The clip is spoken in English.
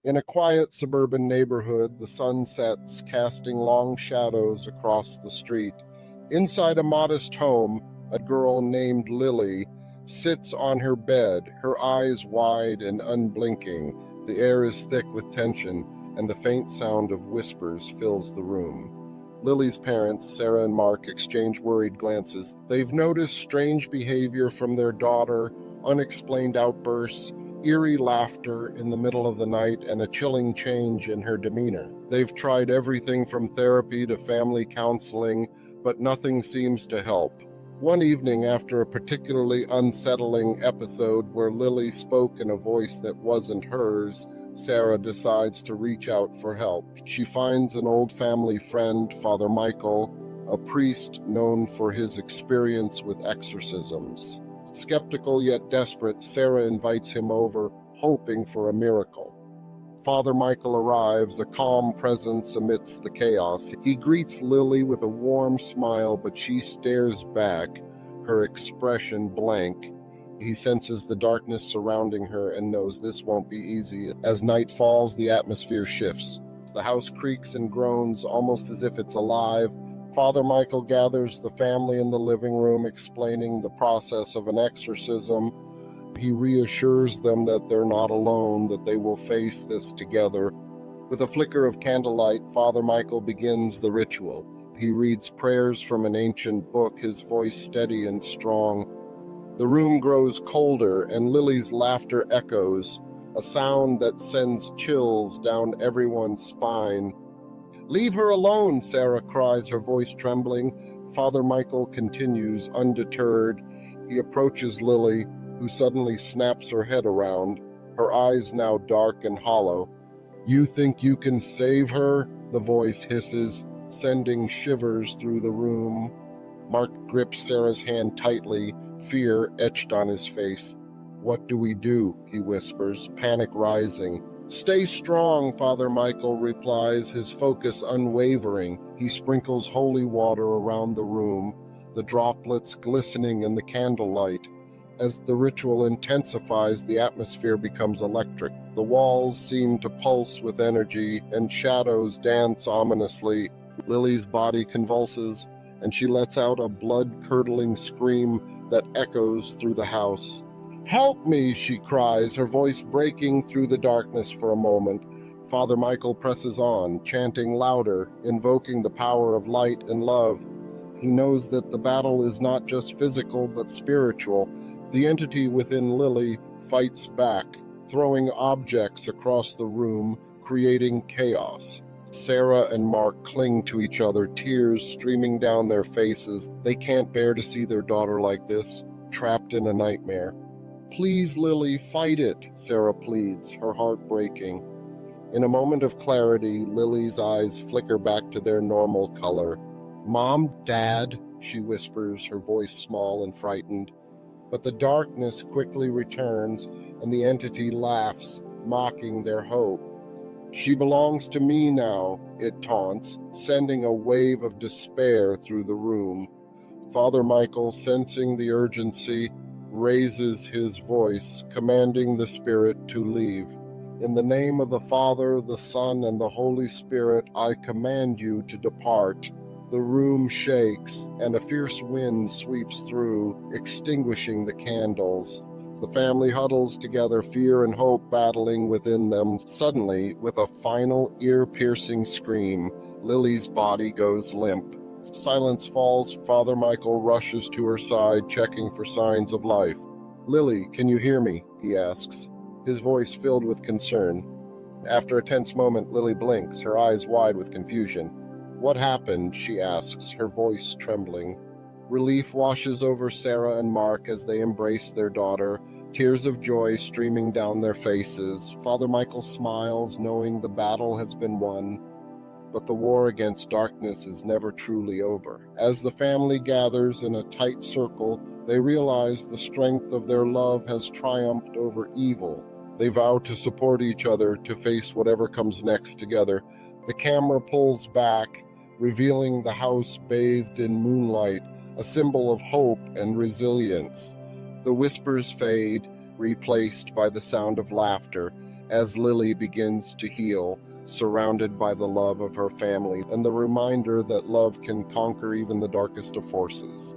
In a quiet suburban neighborhood, the sun sets, casting long shadows across the street. Inside a modest home, a girl named Lily sits on her bed, her eyes wide and unblinking. The air is thick with tension, and the faint sound of whispers fills the room. Lily's parents, Sarah and Mark, exchange worried glances. They've noticed strange behavior from their daughter, unexplained outbursts, eerie laughter in the middle of the night, and a chilling change in her demeanor. They've tried everything from therapy to family counseling, but nothing seems to help. One evening, after a particularly unsettling episode where Lily spoke in a voice that wasn't hers, Sarah decides to reach out for help. She finds an old family friend, Father Michael, a priest known for his experience with exorcisms. Skeptical yet desperate, Sarah invites him over, hoping for a miracle. Father Michael arrives, a calm presence amidst the chaos. He greets Lily with a warm smile, but she stares back, her expression blank. He senses the darkness surrounding her and knows this won't be easy. As night falls, the atmosphere shifts. The house creaks and groans, almost as if it's alive. Father Michael gathers the family in the living room, explaining the process of an exorcism. He reassures them that they're not alone, that they will face this together. With a flicker of candlelight, Father Michael begins the ritual. He reads prayers from an ancient book, his voice steady and strong. The room grows colder, and Lily's laughter echoes, a sound that sends chills down everyone's spine. "Leave her alone," Sarah cries, her voice trembling. Father Michael continues, undeterred. He approaches Lily, who suddenly snaps her head around, her eyes now dark and hollow. "You think you can save her?" the voice hisses, sending shivers through the room. Mark grips Sarah's hand tightly, fear etched on his face. "What do we do?" he whispers, panic rising. "Stay strong," Father Michael replies, his focus unwavering. He sprinkles holy water around the room, the droplets glistening in the candlelight. As the ritual intensifies, the atmosphere becomes electric. The walls seem to pulse with energy, and shadows dance ominously. Lily's body convulses, and she lets out a blood-curdling scream that echoes through the house. "Help me!" she cries, her voice breaking through the darkness for a moment. Father Michael presses on, chanting louder, invoking the power of light and love. He knows that the battle is not just physical but spiritual. The entity within Lily fights back, throwing objects across the room, creating chaos. Sarah and Mark cling to each other, tears streaming down their faces. They can't bear to see their daughter like this, trapped in a nightmare. "Please, Lily, fight it," Sarah pleads, her heart breaking. In a moment of clarity, Lily's eyes flicker back to their normal color. "Mom, Dad," she whispers, her voice small and frightened. But the darkness quickly returns, and the entity laughs, mocking their hope. "She belongs to me now," it taunts, sending a wave of despair through the room. Father Michael, sensing the urgency, raises his voice, commanding the spirit to leave. "In the name of the Father, the Son, and the Holy Spirit, I command you to depart." The room shakes, and a fierce wind sweeps through, extinguishing the candles. The family huddles together, fear and hope battling within them. Suddenly, with a final ear-piercing scream, Lily's body goes limp. Silence falls. Father Michael rushes to her side, checking for signs of life. "Lily, can you hear me?" he asks, his voice filled with concern. After a tense moment, Lily blinks, her eyes wide with confusion. "What happened?" she asks, her voice trembling. Relief washes over Sarah and Mark as they embrace their daughter, tears of joy streaming down their faces. Father Michael smiles, knowing the battle has been won. But the war against darkness is never truly over. As the family gathers in a tight circle, they realize the strength of their love has triumphed over evil. They vow to support each other, to face whatever comes next together. The camera pulls back, revealing the house bathed in moonlight, a symbol of hope and resilience. The whispers fade, replaced by the sound of laughter, as Lily begins to heal, surrounded by the love of her family and the reminder that love can conquer even the darkest of forces.